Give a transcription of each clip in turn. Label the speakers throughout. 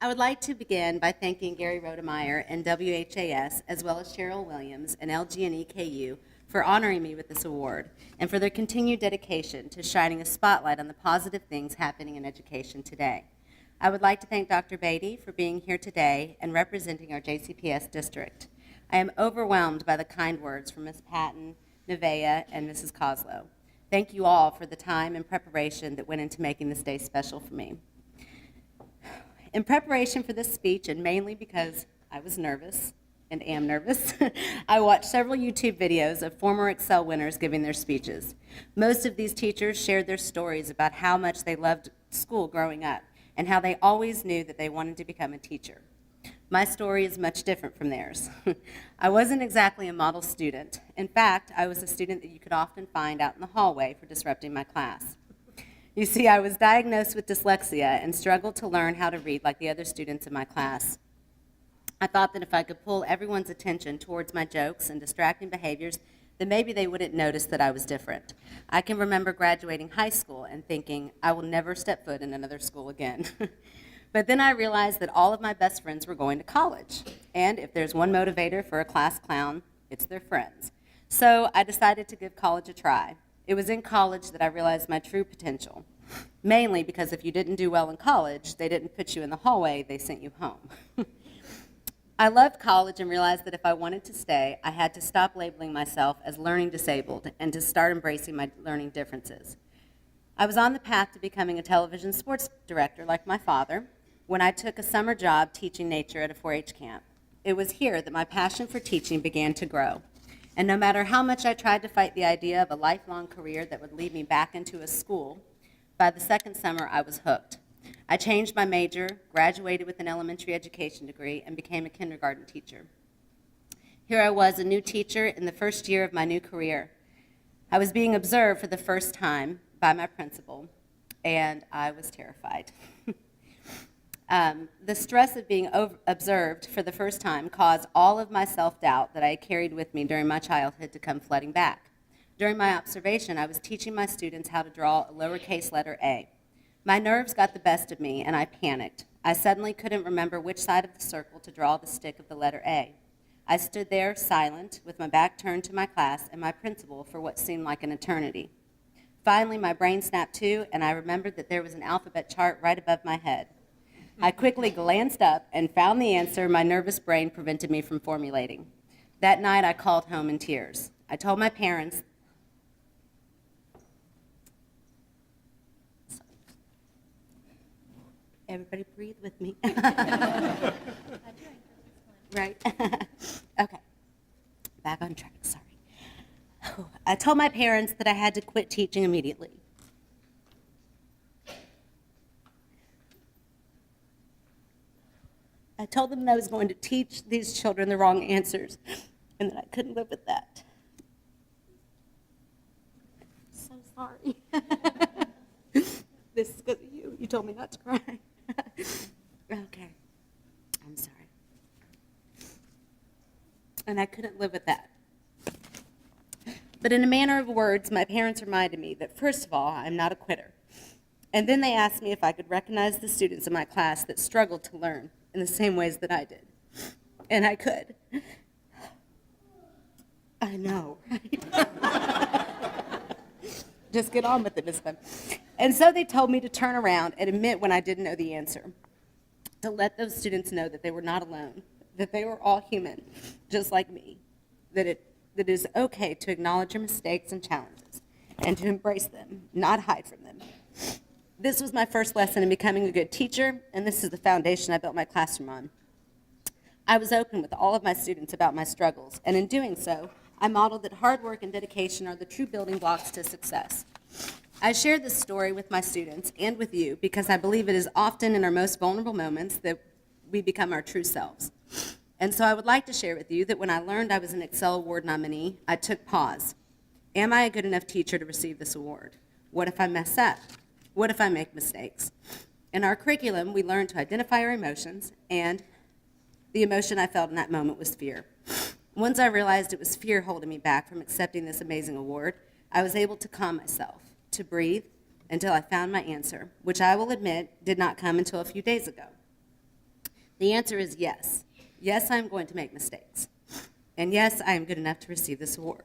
Speaker 1: I would like to begin by thanking Gary Rodemeyer and WHAS, as well as Cheryl Williams and LG&E KU for honoring me with this award and for their continued dedication to shining a spotlight on the positive things happening in education today. I would like to thank Dr. Beatty for being here today and representing our JCPS district. I am overwhelmed by the kind words from Ms. Patton, Nevaeh, and Mrs. Coslow. Thank you all for the time and preparation that went into making this day special for me. In preparation for this speech, and mainly because I was nervous and am nervous, I watched several YouTube videos of former Excel winners giving their speeches. Most of these teachers shared their stories about how much they loved school growing up and how they always knew that they wanted to become a teacher. My story is much different from theirs. I wasn't exactly a model student. In fact, I was a student that you could often find out in the hallway for disrupting my class. You see, I was diagnosed with dyslexia and struggled to learn how to read like the other students in my class. I thought that if I could pull everyone's attention towards my jokes and distracting behaviors, then maybe they wouldn't notice that I was different. I can remember graduating high school and thinking, I will never step foot in another school again. But then I realized that all of my best friends were going to college. And if there's one motivator for a class clown, it's their friends. So I decided to give college a try. It was in college that I realized my true potential, mainly because if you didn't do well in college, they didn't put you in the hallway, they sent you home. I loved college and realized that if I wanted to stay, I had to stop labeling myself as learning disabled and to start embracing my learning differences. I was on the path to becoming a television sports director like my father when I took a summer job teaching nature at a 4-H camp. It was here that my passion for teaching began to grow. And no matter how much I tried to fight the idea of a lifelong career that would lead me back into a school, by the second summer I was hooked. I changed my major, graduated with an elementary education degree, and became a kindergarten teacher. Here I was, a new teacher in the first year of my new career. I was being observed for the first time by my principal, and I was terrified. The stress of being observed for the first time caused all of my self-doubt that I carried with me during my childhood to come flooding back. During my observation, I was teaching my students how to draw a lowercase letter A. My nerves got the best of me, and I panicked. I suddenly couldn't remember which side of the circle to draw the stick of the letter A. I stood there silent, with my back turned to my class and my principal for what seemed like an eternity. Finally, my brain snapped to, and I remembered that there was an alphabet chart right above my head. I quickly glanced up and found the answer my nervous brain prevented me from formulating. That night, I called home in tears. I told my parents. Everybody breathe with me. Right? Okay. Back on track, sorry. I told my parents that I had to quit teaching immediately. I told them that I was going to teach these children the wrong answers and that I couldn't live with that. So sorry. This is because of you. You told me not to cry. Okay. I'm sorry. And I couldn't live with that. But in a manner of words, my parents reminded me that, first of all, I'm not a quitter. And then they asked me if I could recognize the students in my class that struggled to learn in the same ways that I did. And I could. I know, right? Just get on with it, Miss Clem. And so they told me to turn around and admit when I didn't know the answer, to let those students know that they were not alone, that they were all human, just like me, that it is okay to acknowledge your mistakes and challenges, and to embrace them, not hide from them. This was my first lesson in becoming a good teacher, and this is the foundation I built my classroom on. I was open with all of my students about my struggles, and in doing so, I modeled that hard work and dedication are the true building blocks to success. I share this story with my students and with you because I believe it is often in our most vulnerable moments that we become our true selves. And so I would like to share with you that when I learned I was an Excel Award nominee, I took pause. Am I a good enough teacher to receive this award? What if I mess up? What if I make mistakes? In our curriculum, we learn to identify our emotions, and the emotion I felt in that moment was fear. Once I realized it was fear holding me back from accepting this amazing award, I was able to calm myself, to breathe, until I found my answer, which I will admit did not come until a few days ago. The answer is yes. Yes, I'm going to make mistakes. And yes, I am good enough to receive this award.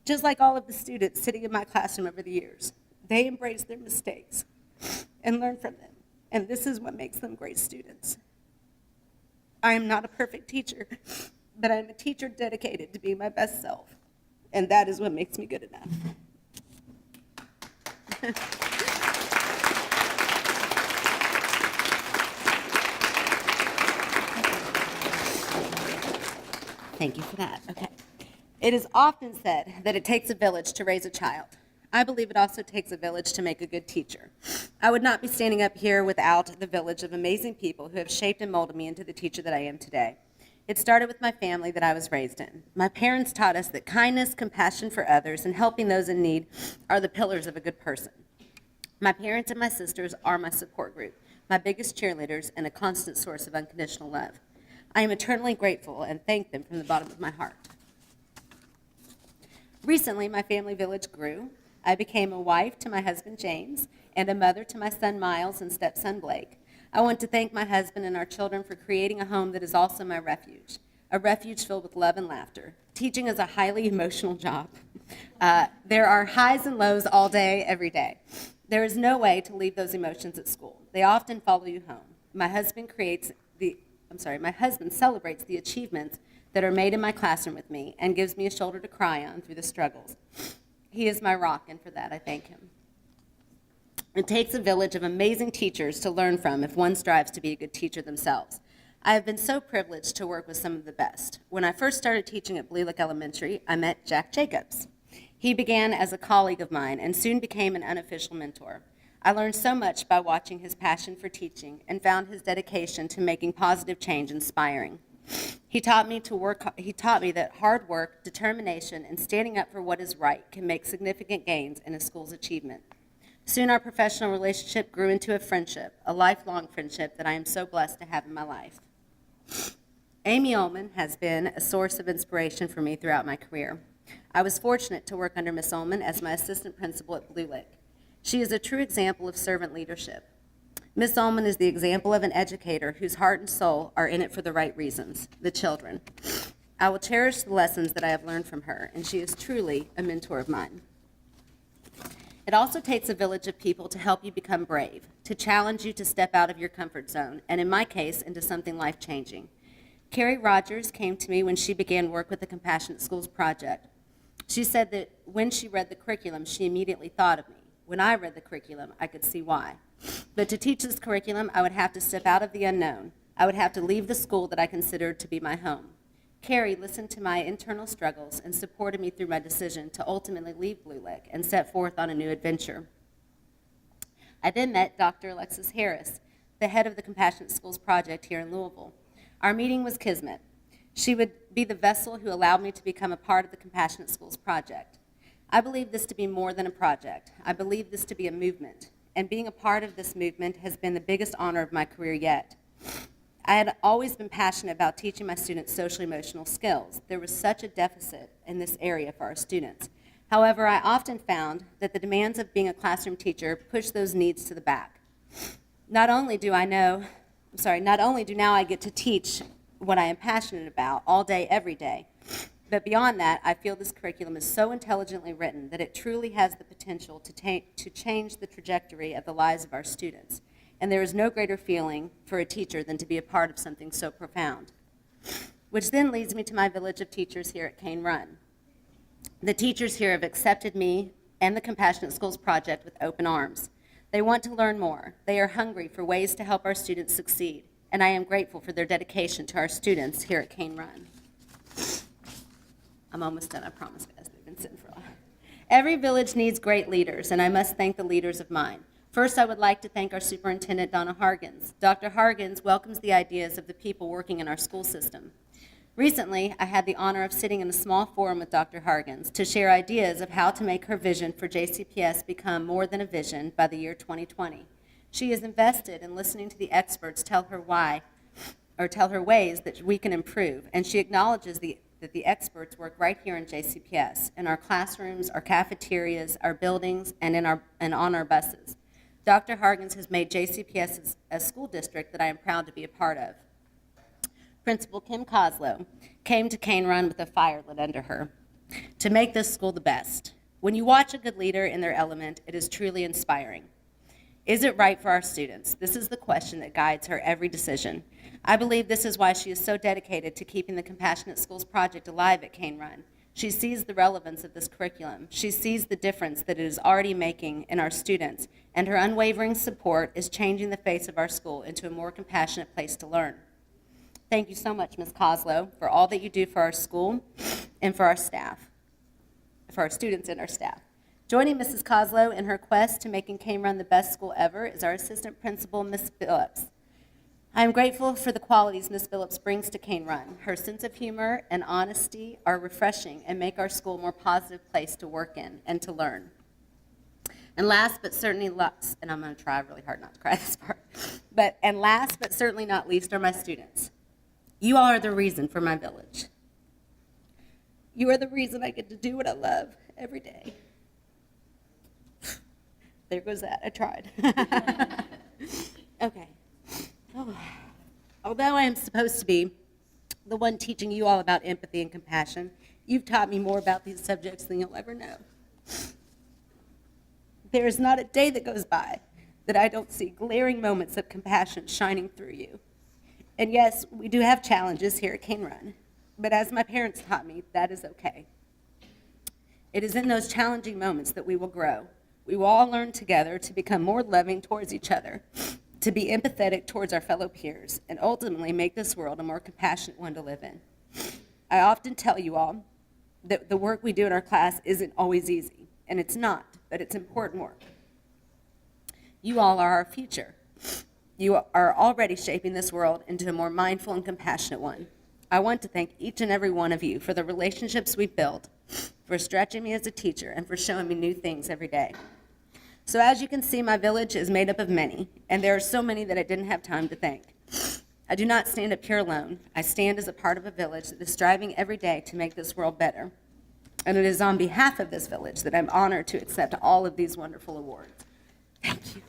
Speaker 1: Just like all of the students sitting in my classroom over the years, they embrace their mistakes and learn from them. And this is what makes them great students. I am not a perfect teacher, but I'm a teacher dedicated to being my best self. And that is what makes me good enough. Thank you for that. Okay. It is often said that it takes a village to raise a child. I believe it also takes a village to make a good teacher. I would not be standing up here without the village of amazing people who have shaped and molded me into the teacher that I am today. It started with my family that I was raised in. My parents taught us that kindness, compassion for others, and helping those in need are the pillars of a good person. My parents and my sisters are my support group, my biggest cheerleaders, and a constant source of unconditional love. I am eternally grateful and thank them from the bottom of my heart. Recently, my family village grew. I became a wife to my husband, James, and a mother to my son, Miles, and stepson, Blake. I want to thank my husband and our children for creating a home that is also my refuge, a refuge filled with love and laughter. Teaching is a highly emotional job. There are highs and lows all day, every day. There is no way to leave those emotions at school. They often follow you home. My husband celebrates the achievements that are made in my classroom with me and gives me a shoulder to cry on through the struggles. He is my rock, and for that I thank him. It takes a village of amazing teachers to learn from if one strives to be a good teacher themselves. I have been so privileged to work with some of the best. When I first started teaching at Blue Lick Elementary, I met Jack Jacobs. He began as a colleague of mine and soon became an unofficial mentor. I learned so much by watching his passion for teaching and found his dedication to making positive change inspiring. He taught me that hard work, determination, and standing up for what is right can make significant gains in a school's achievement. Soon our professional relationship grew into a friendship, a lifelong friendship that I am so blessed to have in my life. Amy Ullman has been a source of inspiration for me throughout my career. I was fortunate to work under Miss Ullman as my assistant principal at Blue Lick. She is a true example of servant leadership. Miss Ullman is the example of an educator whose heart and soul are in it for the right reasons, the children. I will cherish the lessons that I have learned from her, and she is truly a mentor of mine. It also takes a village of people to help you become brave, to challenge you to step out of your comfort zone, and in my case, into something life-changing. Carrie Rogers came to me when she began work with the Compassionate Schools Project. She said that when she read the curriculum, she immediately thought of me. When I read the curriculum, I could see why. But to teach this curriculum, I would have to step out of the unknown. I would have to leave the school that I considered to be my home. Carrie listened to my internal struggles and supported me through my decision to ultimately leave Blue Lick and set forth on a new adventure. I then met Dr. Alexis Harris, the head of the Compassionate Schools Project here in Louisville. Our meeting was kismet. She would be the vessel who allowed me to become a part of the Compassionate Schools Project. I believe this to be more than a project. I believe this to be a movement. And being a part of this movement has been the biggest honor of my career yet. I had always been passionate about teaching my students social-emotional skills. There was such a deficit in this area for our students. However, I often found that the demands of being a classroom teacher push those needs to the back. Not only do now I get to teach what I am passionate about all day, every day, but beyond that, I feel this curriculum is so intelligently written that it truly has the potential to change the trajectory of the lives of our students. And there is no greater feeling for a teacher than to be a part of something so profound. Which then leads me to my village of teachers here at Cane Run. The teachers here have accepted me and the Compassionate Schools Project with open arms. They want to learn more. They are hungry for ways to help our students succeed, and I am grateful for their dedication to our students here at Cane Run. I'm almost done, I promise, guys. They've been sitting for a while. Every village needs great leaders, and I must thank the leaders of mine. First, I would like to thank our superintendent, Donna Hargens. Dr. Hargens welcomes the ideas of the people working in our school system. Recently, I had the honor of sitting in a small forum with Dr. Hargens to share ideas of how to make her vision for JCPS become more than a vision by the year 2020. She is invested in listening to the experts tell her ways that we can improve, and she acknowledges that the experts work right here in JCPS, in our classrooms, our cafeterias, our buildings, and on our buses. Dr. Hargens has made JCPS a school district that I am proud to be a part of. Principal Kim Coslow came to Cane Run with a fire lit under her to make this school the best. When you watch a good leader in their element, it is truly inspiring. Is it right for our students? This is the question that guides her every decision. I believe this is why she is so dedicated to keeping the Compassionate Schools Project alive at Cane Run. She sees the relevance of this curriculum. She sees the difference that it is already making in our students, and her unwavering support is changing the face of our school into a more compassionate place to learn. Thank you so much, Ms. Coslow, for all that you do for our school and for our staff, for our students and our staff. Joining Mrs. Coslow in her quest to making Cane Run the best school ever is our assistant principal, Ms. Phillips. I am grateful for the qualities Ms. Phillips brings to Cane Run. Her sense of humor and honesty are refreshing and make our school a more positive place to work in and to learn. And last but certainly not, and I'm going to try really hard not to cry this part, and last but certainly not least are my students. You all are the reason for my village. You are the reason I get to do what I love every day. There goes that. I tried. Okay. Oh. Although I am supposed to be the one teaching you all about empathy and compassion, you've taught me more about these subjects than you'll ever know. There is not a day that goes by that I don't see glaring moments of compassion shining through you. And yes, we do have challenges here at Cane Run, but as my parents taught me, that is okay. It is in those challenging moments that we will grow. We will all learn together to become more loving towards each other, to be empathetic towards our fellow peers, and ultimately make this world a more compassionate one to live in. I often tell you all that the work we do in our class isn't always easy, and it's not, but it's important work. You all are our future. You are already shaping this world into a more mindful and compassionate one. I want to thank each and every one of you for the relationships we've built, for stretching me as a teacher, and for showing me new things every day. So as you can see, my village is made up of many, and there are so many that I didn't have time to thank. I do not stand up here alone. I stand as a part of a village that is striving every day to make this world better. And it is on behalf of this village that I'm honored to accept all of these wonderful awards. Thank you.